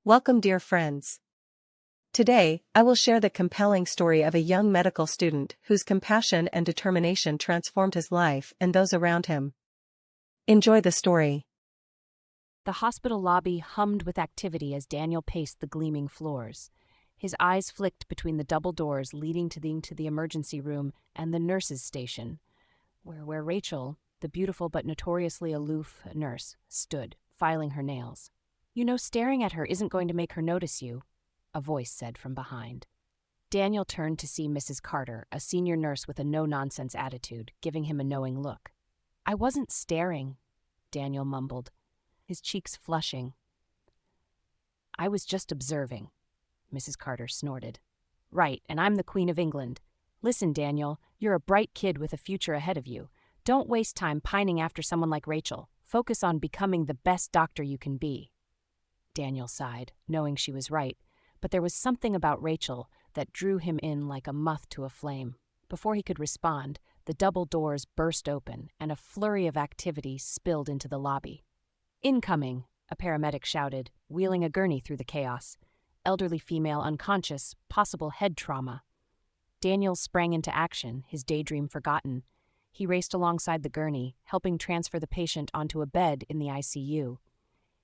Welcome, dear friends. Today, I will share the compelling story of a young medical student whose compassion and determination transformed his life and those around him. Enjoy the story. The hospital lobby hummed with activity as Daniel paced the gleaming floors. His eyes flicked between the double doors leading to the emergency room and the nurses' station, where Rachel, the beautiful but notoriously aloof nurse, stood, filing her nails. "You know, staring at her isn't going to make her notice you," a voice said from behind. Daniel turned to see Mrs. Carter, a senior nurse with a no-nonsense attitude, giving him a knowing look. "I wasn't staring," Daniel mumbled, his cheeks flushing. "I was just observing," Mrs. Carter snorted. "Right, and I'm the Queen of England. Listen, Daniel, you're a bright kid with a future ahead of you. Don't waste time pining after someone like Rachel. Focus on becoming the best doctor you can be." Daniel sighed, knowing she was right, but there was something about Rachel that drew him in like a moth to a flame. Before he could respond, the double doors burst open, and a flurry of activity spilled into the lobby. "Incoming," a paramedic shouted, wheeling a gurney through the chaos. Elderly female unconscious, possible head trauma. Daniel sprang into action, his daydream forgotten. He raced alongside the gurney, helping transfer the patient onto a bed in the ICU.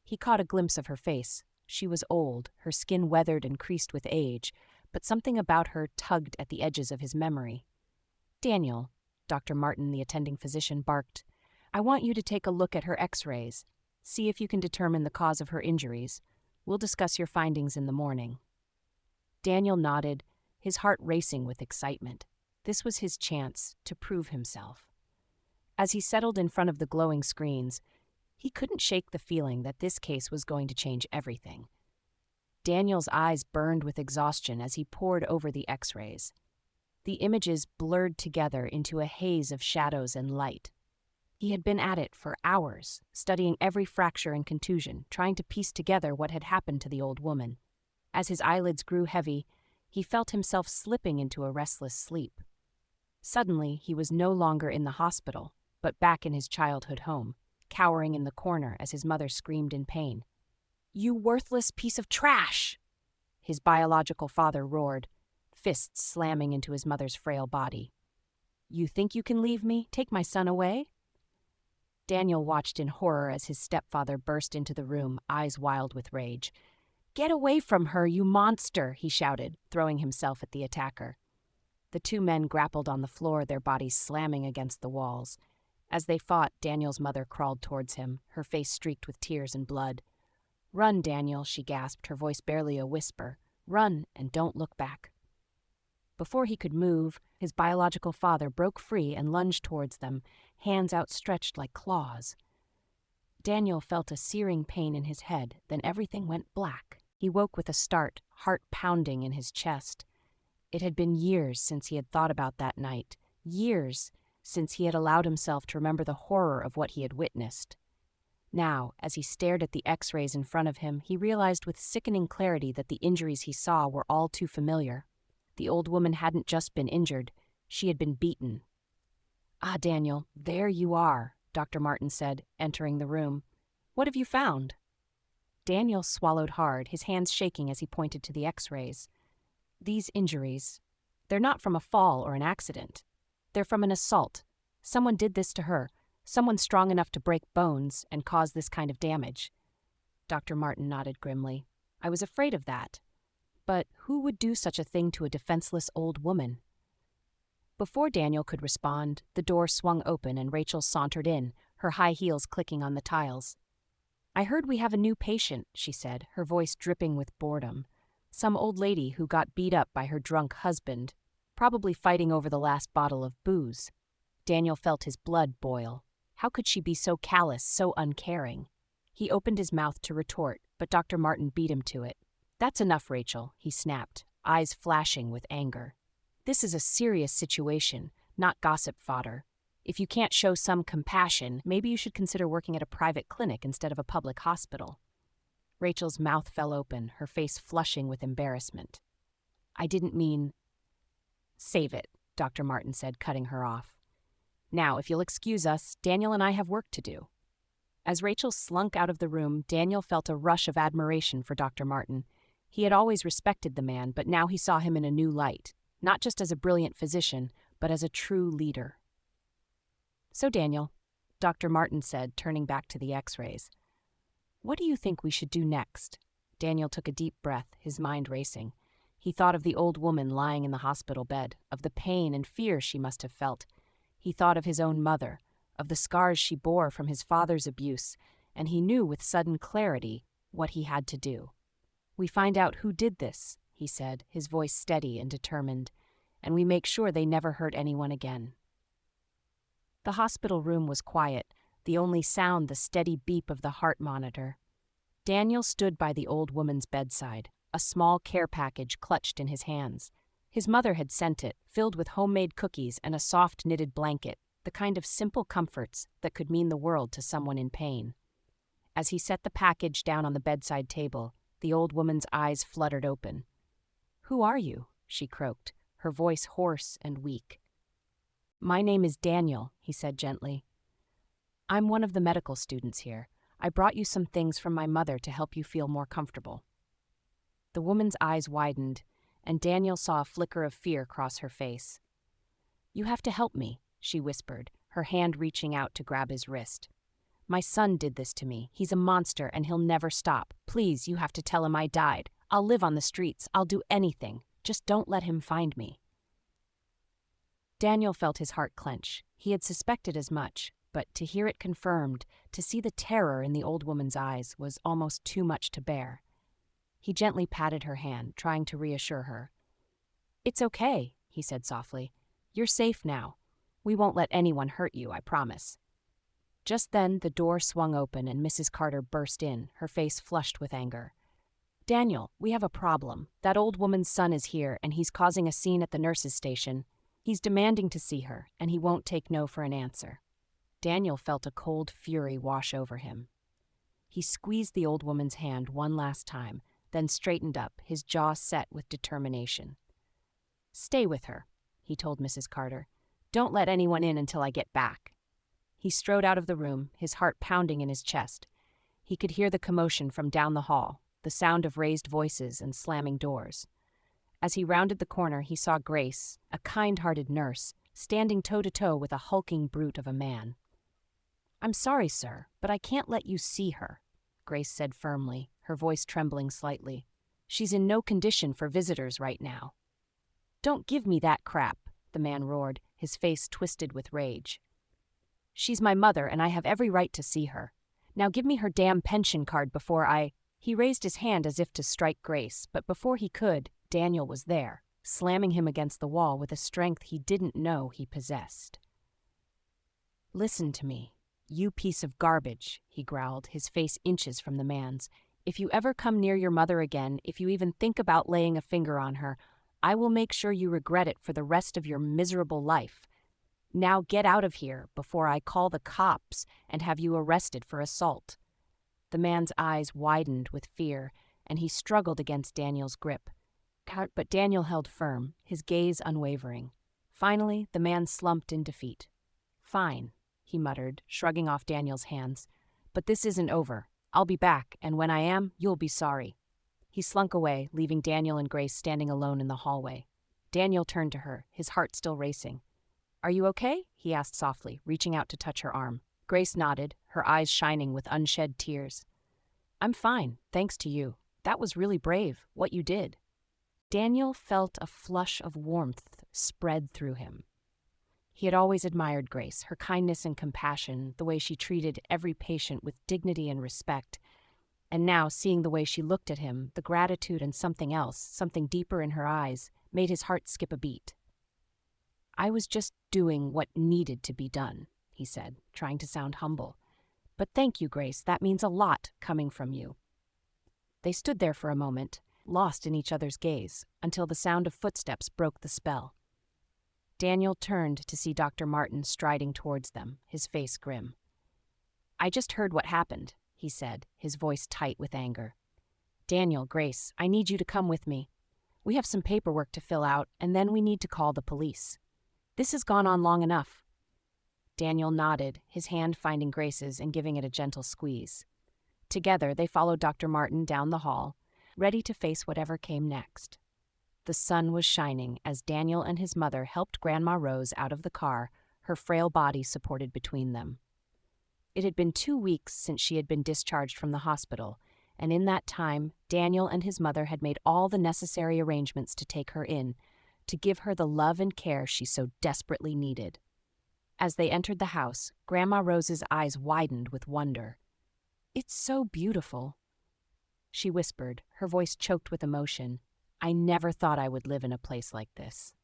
He caught a glimpse of her face. She was old, her skin weathered and creased with age, but something about her tugged at the edges of his memory. "Daniel," Dr. Martin, the attending physician, barked, "I want you to take a look at her x-rays. See if you can determine the cause of her injuries. We'll discuss your findings in the morning." Daniel nodded, his heart racing with excitement. This was his chance to prove himself. As he settled in front of the glowing screens, he couldn't shake the feeling that this case was going to change everything. Daniel's eyes burned with exhaustion as he pored over the x-rays. The images blurred together into a haze of shadows and light. He had been at it for hours, studying every fracture and contusion, trying to piece together what had happened to the old woman. As his eyelids grew heavy, he felt himself slipping into a restless sleep. Suddenly, he was no longer in the hospital, but back in his childhood home, cowering in the corner as his mother screamed in pain. "You worthless piece of trash!" his biological father roared, fists slamming into his mother's frail body. "You think you can leave me? Take my son away?" Daniel watched in horror as his stepfather burst into the room, eyes wild with rage. "Get away from her, you monster!" he shouted, throwing himself at the attacker. The two men grappled on the floor, their bodies slamming against the walls. As they fought, Daniel's mother crawled towards him, her face streaked with tears and blood. "Run, Daniel," she gasped, her voice barely a whisper. "Run, and don't look back." Before he could move, his biological father broke free and lunged towards them, hands outstretched like claws. Daniel felt a searing pain in his head, then everything went black. He woke with a start, heart pounding in his chest. It had been years since he had thought about that night, years since he had allowed himself to remember the horror of what he had witnessed. Now, as he stared at the x-rays in front of him, he realized with sickening clarity that the injuries he saw were all too familiar. The old woman hadn't just been injured, she had been beaten. "Ah, Daniel, there you are," Dr. Martin said, entering the room. "What have you found?" Daniel swallowed hard, his hands shaking as he pointed to the x-rays. "These injuries, they're not from a fall or an accident. They're from an assault. Someone did this to her, someone strong enough to break bones and cause this kind of damage." Dr. Martin nodded grimly. "I was afraid of that. But who would do such a thing to a defenseless old woman?" Before Daniel could respond, the door swung open and Rachel sauntered in, her high heels clicking on the tiles. "I heard we have a new patient," she said, her voice dripping with boredom. "Some old lady who got beat up by her drunk husband, probably fighting over the last bottle of booze." Daniel felt his blood boil. How could she be so callous, so uncaring? He opened his mouth to retort, but Dr. Martin beat him to it. "That's enough, Rachel," he snapped, eyes flashing with anger. "This is a serious situation, not gossip fodder. If you can't show some compassion, maybe you should consider working at a private clinic instead of a public hospital." Rachel's mouth fell open, her face flushing with embarrassment. "I didn't mean—" "Save it," Dr. Martin said, cutting her off. "Now, if you'll excuse us, Daniel and I have work to do." As Rachel slunk out of the room, Daniel felt a rush of admiration for Dr. Martin. He had always respected the man, but now he saw him in a new light, not just as a brilliant physician, but as a true leader. "So, Daniel," Dr. Martin said, turning back to the x-rays, "what do you think we should do next?" Daniel took a deep breath, his mind racing. He thought of the old woman lying in the hospital bed, of the pain and fear she must have felt. He thought of his own mother, of the scars she bore from his father's abuse, and he knew with sudden clarity what he had to do. "We find out who did this," he said, his voice steady and determined, "and we make sure they never hurt anyone again." The hospital room was quiet, the only sound the steady beep of the heart monitor. Daniel stood by the old woman's bedside, a small care package clutched in his hands. His mother had sent it, filled with homemade cookies and a soft knitted blanket, the kind of simple comforts that could mean the world to someone in pain. As he set the package down on the bedside table, the old woman's eyes fluttered open. "Who are you?" she croaked, her voice hoarse and weak. "My name is Daniel," he said gently. "I'm one of the medical students here. I brought you some things from my mother to help you feel more comfortable." The woman's eyes widened, and Daniel saw a flicker of fear cross her face. "You have to help me," she whispered, her hand reaching out to grab his wrist. "My son did this to me. He's a monster, and he'll never stop. Please, you have to tell him I died. I'll live on the streets. I'll do anything. Just don't let him find me." Daniel felt his heart clench. He had suspected as much, but to hear it confirmed, to see the terror in the old woman's eyes, was almost too much to bear. He gently patted her hand, trying to reassure her. "It's okay," he said softly. "You're safe now. We won't let anyone hurt you, I promise." Just then, the door swung open and Mrs. Carter burst in, her face flushed with anger. "Daniel, we have a problem. That old woman's son is here, and he's causing a scene at the nurse's station. He's demanding to see her, and he won't take no for an answer." Daniel felt a cold fury wash over him. He squeezed the old woman's hand one last time, then straightened up, his jaw set with determination. "Stay with her," he told Mrs. Carter. "Don't let anyone in until I get back." He strode out of the room, his heart pounding in his chest. He could hear the commotion from down the hall, the sound of raised voices and slamming doors. As he rounded the corner, he saw Grace, a kind-hearted nurse, standing toe-to-toe with a hulking brute of a man. "I'm sorry, sir, but I can't let you see her," Grace said firmly, her voice trembling slightly. "She's in no condition for visitors right now." "Don't give me that crap," the man roared, his face twisted with rage. "She's my mother, and I have every right to see her. Now give me her damn pension card before I—" He raised his hand as if to strike Grace, but before he could, Daniel was there, slamming him against the wall with a strength he didn't know he possessed. "Listen to me, you piece of garbage," he growled, his face inches from the man's. "If you ever come near your mother again, if you even think about laying a finger on her, I will make sure you regret it for the rest of your miserable life. Now get out of here before I call the cops and have you arrested for assault." The man's eyes widened with fear, and he struggled against Daniel's grip. But Daniel held firm, his gaze unwavering. Finally, the man slumped in defeat. "Fine," he muttered, shrugging off Daniel's hands. "But this isn't over. I'll be back, and when I am, you'll be sorry." He slunk away, leaving Daniel and Grace standing alone in the hallway. Daniel turned to her, his heart still racing. "Are you okay?" he asked softly, reaching out to touch her arm. Grace nodded, her eyes shining with unshed tears. "I'm fine, thanks to you. That was really brave, what you did." Daniel felt a flush of warmth spread through him. He had always admired Grace, her kindness and compassion, the way she treated every patient with dignity and respect. And now, seeing the way she looked at him, the gratitude and something else, something deeper in her eyes, made his heart skip a beat. "I was just doing what needed to be done," he said, trying to sound humble. "But thank you, Grace, that means a lot coming from you." They stood there for a moment, lost in each other's gaze, until the sound of footsteps broke the spell. Daniel turned to see Dr. Martin striding towards them, his face grim. "I just heard what happened," he said, his voice tight with anger. "Daniel, Grace, I need you to come with me. We have some paperwork to fill out, and then we need to call the police. This has gone on long enough." Daniel nodded, his hand finding Grace's and giving it a gentle squeeze. Together, they followed Dr. Martin down the hall, ready to face whatever came next. The sun was shining as Daniel and his mother helped Grandma Rose out of the car, her frail body supported between them. It had been 2 weeks since she had been discharged from the hospital, and in that time, Daniel and his mother had made all the necessary arrangements to take her in, to give her the love and care she so desperately needed. As they entered the house, Grandma Rose's eyes widened with wonder. "It's so beautiful," she whispered, her voice choked with emotion. "I never thought I would live in a place like this."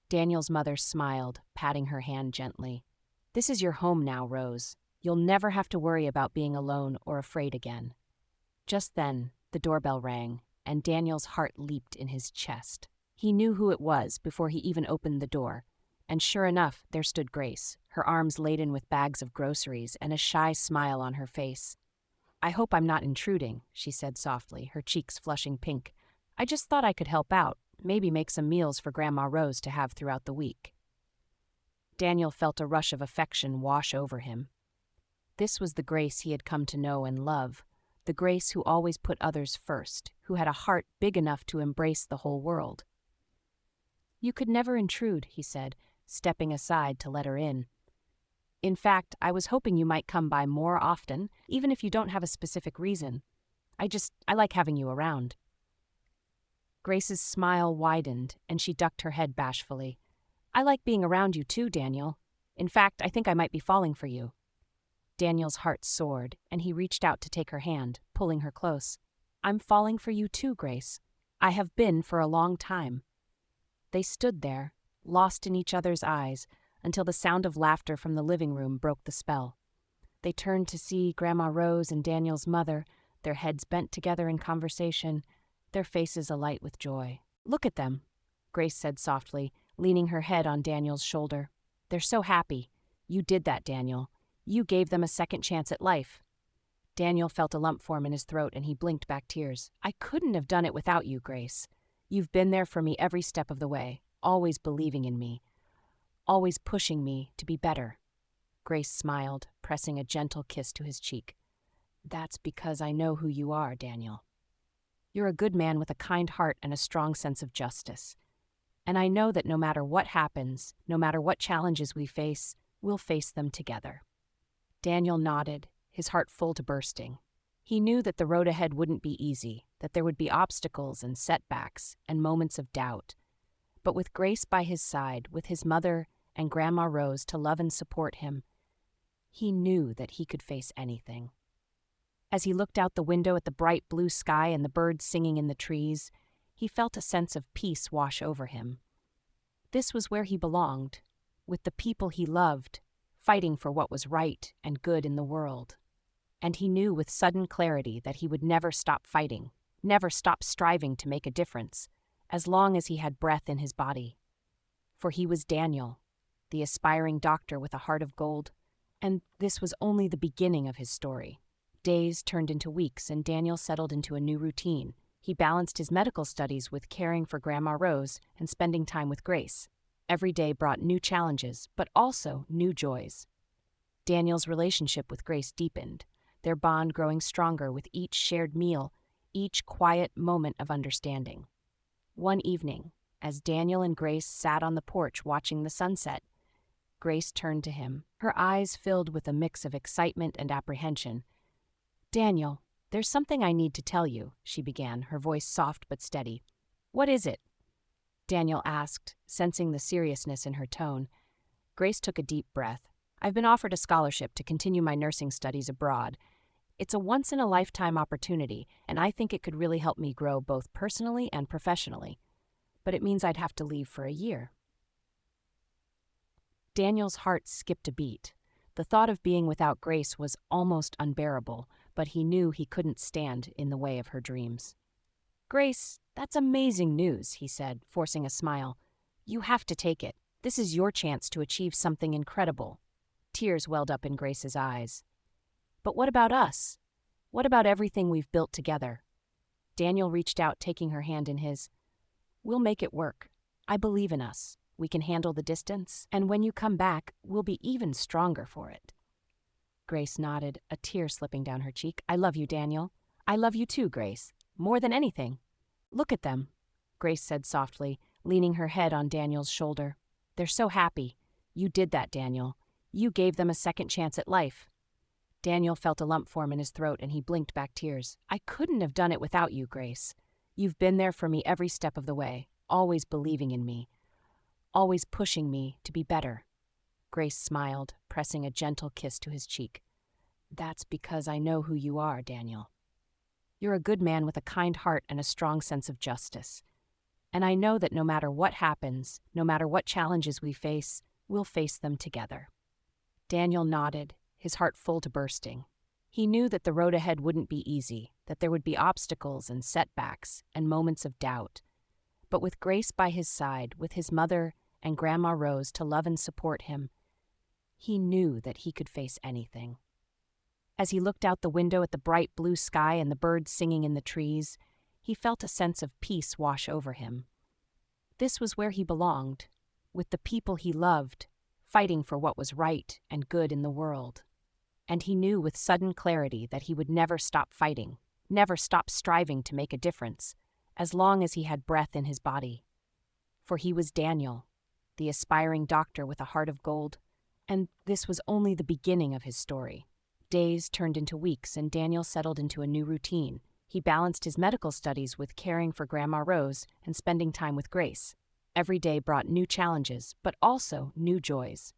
Daniel's mother smiled, patting her hand gently. "This is your home now, Rose. You'll never have to worry about being alone or afraid again." Just then, the doorbell rang, and Daniel's heart leaped in his chest. He knew who it was before he even opened the door, and sure enough, there stood Grace, her arms laden with bags of groceries and a shy smile on her face. "I hope I'm not intruding," she said softly, her cheeks flushing pink. "I just thought I could help out, maybe make some meals for Grandma Rose to have throughout the week." Daniel felt a rush of affection wash over him. This was the Grace he had come to know and love, the Grace who always put others first, who had a heart big enough to embrace the whole world. "You could never intrude," he said, stepping aside to let her in. "In fact, I was hoping you might come by more often, even if you don't have a specific reason. I like having you around." Grace's smile widened, and she ducked her head bashfully. "I like being around you too, Daniel. In fact, I think I might be falling for you." Daniel's heart soared, and he reached out to take her hand, pulling her close. "I'm falling for you too, Grace. I have been for a long time." They stood there, lost in each other's eyes, until the sound of laughter from the living room broke the spell. They turned to see Grandma Rose and Daniel's mother, their heads bent together in conversation, their faces alight with joy. "Look at them," Grace said softly, leaning her head on Daniel's shoulder. "They're so happy. You did that, Daniel. You gave them a second chance at life." Daniel felt a lump form in his throat and he blinked back tears. "I couldn't have done it without you, Grace. You've been there for me every step of the way, always believing in me, always pushing me to be better." Grace smiled, pressing a gentle kiss to his cheek. "That's because I know who you are, Daniel. You're a good man with a kind heart and a strong sense of justice. And I know that no matter what happens, no matter what challenges we face, we'll face them together." Daniel nodded, his heart full to bursting. He knew that the road ahead wouldn't be easy, that there would be obstacles and setbacks and moments of doubt. But with Grace by his side, with his mother and Grandma Rose to love and support him, he knew that he could face anything. As he looked out the window at the bright blue sky and the birds singing in the trees, he felt a sense of peace wash over him. This was where he belonged, with the people he loved, fighting for what was right and good in the world. And he knew with sudden clarity that he would never stop fighting, never stop striving to make a difference, as long as he had breath in his body. For he was Daniel, the aspiring doctor with a heart of gold, and this was only the beginning of his story. Days turned into weeks, and Daniel settled into a new routine. He balanced his medical studies with caring for Grandma Rose and spending time with Grace. Every day brought new challenges, but also new joys. Daniel's relationship with Grace deepened, their bond growing stronger with each shared meal, each quiet moment of understanding. One evening, as Daniel and Grace sat on the porch watching the sunset, Grace turned to him, her eyes filled with a mix of excitement and apprehension. "Daniel, there's something I need to tell you," she began, her voice soft but steady. "What is it?" Daniel asked, sensing the seriousness in her tone. Grace took a deep breath. "I've been offered a scholarship to continue my nursing studies abroad. It's a once-in-a-lifetime opportunity, and I think it could really help me grow both personally and professionally. But it means I'd have to leave for a year." Daniel's heart skipped a beat. The thought of being without Grace was almost unbearable, but he knew he couldn't stand in the way of her dreams. "Grace, that's amazing news," he said, forcing a smile. "You have to take it. This is your chance to achieve something incredible." Tears welled up in Grace's eyes. "But what about us? What about everything we've built together?" Daniel reached out, taking her hand in his. "We'll make it work. I believe in us. We can handle the distance, and when you come back, we'll be even stronger for it." Grace nodded, a tear slipping down her cheek. "I love you, Daniel. I love you too, Grace. More than anything." "Look at them," Grace said softly, leaning her head on Daniel's shoulder. "They're so happy. You did that, Daniel. You gave them a second chance at life." Daniel felt a lump form in his throat and he blinked back tears. "I couldn't have done it without you, Grace. You've been there for me every step of the way, always believing in me, always pushing me to be better." Grace smiled, pressing a gentle kiss to his cheek. "That's because I know who you are, Daniel. You're a good man with a kind heart and a strong sense of justice. And I know that no matter what happens, no matter what challenges we face, we'll face them together." Daniel nodded, his heart full to bursting. He knew that the road ahead wouldn't be easy, that there would be obstacles and setbacks and moments of doubt. But with Grace by his side, with his mother and Grandma Rose to love and support him, he knew that he could face anything. As he looked out the window at the bright blue sky and the birds singing in the trees, he felt a sense of peace wash over him. This was where he belonged, with the people he loved, fighting for what was right and good in the world. And he knew with sudden clarity that he would never stop fighting, never stop striving to make a difference, as long as he had breath in his body. For he was Daniel, the aspiring doctor with a heart of gold, and this was only the beginning of his story. Days turned into weeks, and Daniel settled into a new routine. He balanced his medical studies with caring for Grandma Rose and spending time with Grace. Every day brought new challenges, but also new joys.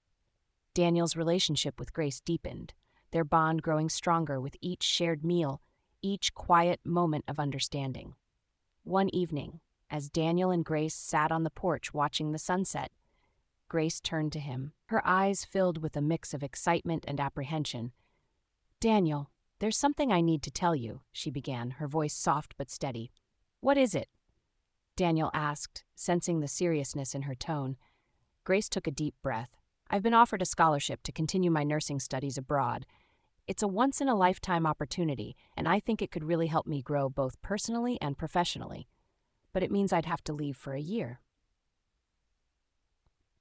Daniel's relationship with Grace deepened, their bond growing stronger with each shared meal, each quiet moment of understanding. One evening, as Daniel and Grace sat on the porch watching the sunset, Grace turned to him, her eyes filled with a mix of excitement and apprehension. "Daniel, there's something I need to tell you," she began, her voice soft but steady. "What is it?" Daniel asked, sensing the seriousness in her tone. Grace took a deep breath. "I've been offered a scholarship to continue my nursing studies abroad. It's a once-in-a-lifetime opportunity, and I think it could really help me grow both personally and professionally. But it means I'd have to leave for a year."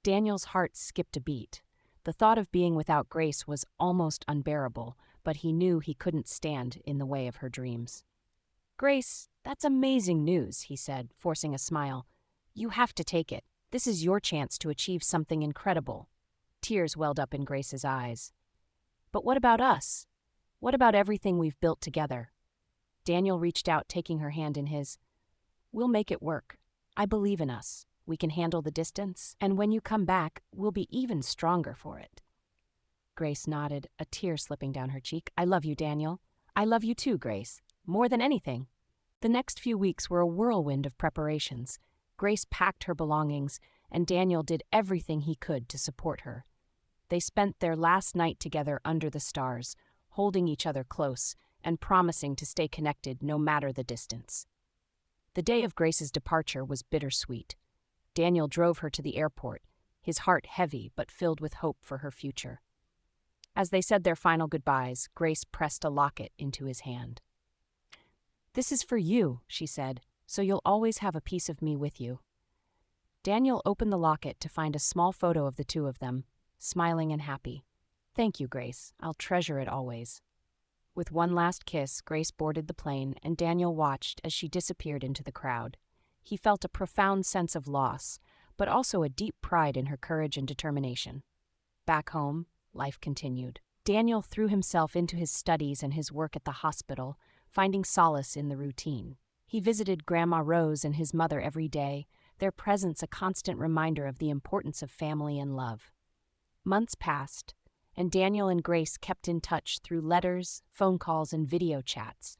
Daniel's heart skipped a beat. The thought of being without Grace was almost unbearable, but he knew he couldn't stand in the way of her dreams. "Grace, that's amazing news," he said, forcing a smile. "You have to take it. This is your chance to achieve something incredible." Tears welled up in Grace's eyes. "But what about us? What about everything we've built together?" Daniel reached out, taking her hand in his. "We'll make it work. I believe in us. We can handle the distance, and when you come back, we'll be even stronger for it." Grace nodded, a tear slipping down her cheek. "I love you, Daniel. I love you too, Grace. More than anything." The next few weeks were a whirlwind of preparations. Grace packed her belongings, and Daniel did everything he could to support her. They spent their last night together under the stars, holding each other close and promising to stay connected no matter the distance. The day of Grace's departure was bittersweet. Daniel drove her to the airport, his heart heavy but filled with hope for her future. As they said their final goodbyes, Grace pressed a locket into his hand. "This is for you," she said, "so you'll always have a piece of me with you." Daniel opened the locket to find a small photo of the two of them, smiling and happy. "Thank you, Grace. I'll treasure it always." With one last kiss, Grace boarded the plane, and Daniel watched as she disappeared into the crowd. He felt a profound sense of loss, but also a deep pride in her courage and determination. Back home, life continued. Daniel threw himself into his studies and his work at the hospital, finding solace in the routine. He visited Grandma Rose and his mother every day, their presence a constant reminder of the importance of family and love. Months passed, and Daniel and Grace kept in touch through letters, phone calls, and video chats.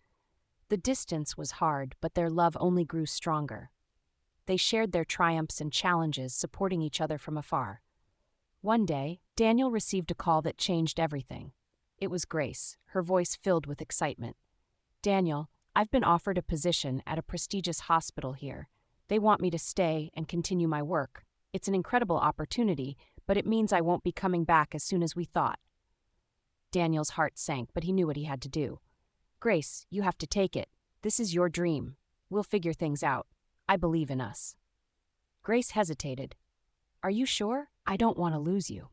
The distance was hard, but their love only grew stronger. They shared their triumphs and challenges, supporting each other from afar. One day, Daniel received a call that changed everything. It was Grace, her voice filled with excitement. "Daniel, I've been offered a position at a prestigious hospital here. They want me to stay and continue my work. It's an incredible opportunity, but it means I won't be coming back as soon as we thought." Daniel's heart sank, but he knew what he had to do. "Grace, you have to take it. This is your dream. We'll figure things out. I believe in us." Grace hesitated. "Are you sure? I don't want to lose you."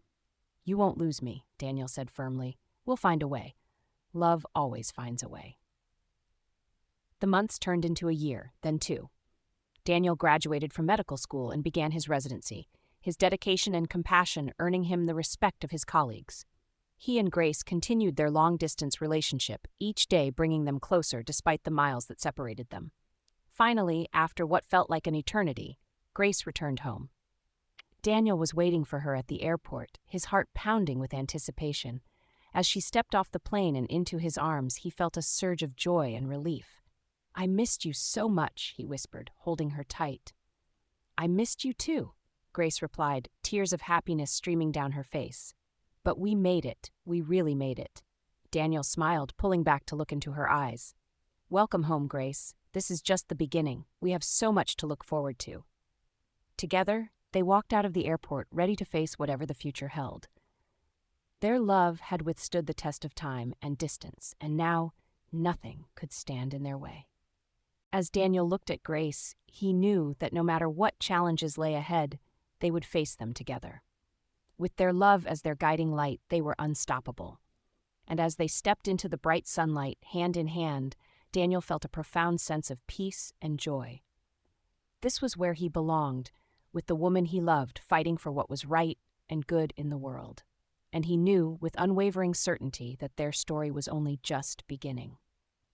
"You won't lose me," Daniel said firmly. "We'll find a way. Love always finds a way." The months turned into a year, then two. Daniel graduated from medical school and began his residency, his dedication and compassion earning him the respect of his colleagues. He and Grace continued their long-distance relationship, each day bringing them closer despite the miles that separated them. Finally, after what felt like an eternity, Grace returned home. Daniel was waiting for her at the airport, his heart pounding with anticipation. As she stepped off the plane and into his arms, he felt a surge of joy and relief. "I missed you so much," he whispered, holding her tight. "I missed you too," Grace replied, tears of happiness streaming down her face. "But we made it. We really made it." Daniel smiled, pulling back to look into her eyes. "Welcome home, Grace. This is just the beginning. We have so much to look forward to." Together, they walked out of the airport, ready to face whatever the future held. Their love had withstood the test of time and distance, and now nothing could stand in their way. As Daniel looked at Grace, he knew that no matter what challenges lay ahead, they would face them together. With their love as their guiding light, they were unstoppable. And as they stepped into the bright sunlight, hand in hand, Daniel felt a profound sense of peace and joy. This was where he belonged, with the woman he loved fighting for what was right and good in the world. And he knew with unwavering certainty that their story was only just beginning.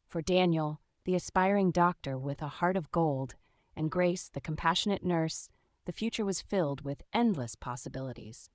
For Daniel, the aspiring doctor with a heart of gold, and Grace, the compassionate nurse, the future was filled with endless possibilities.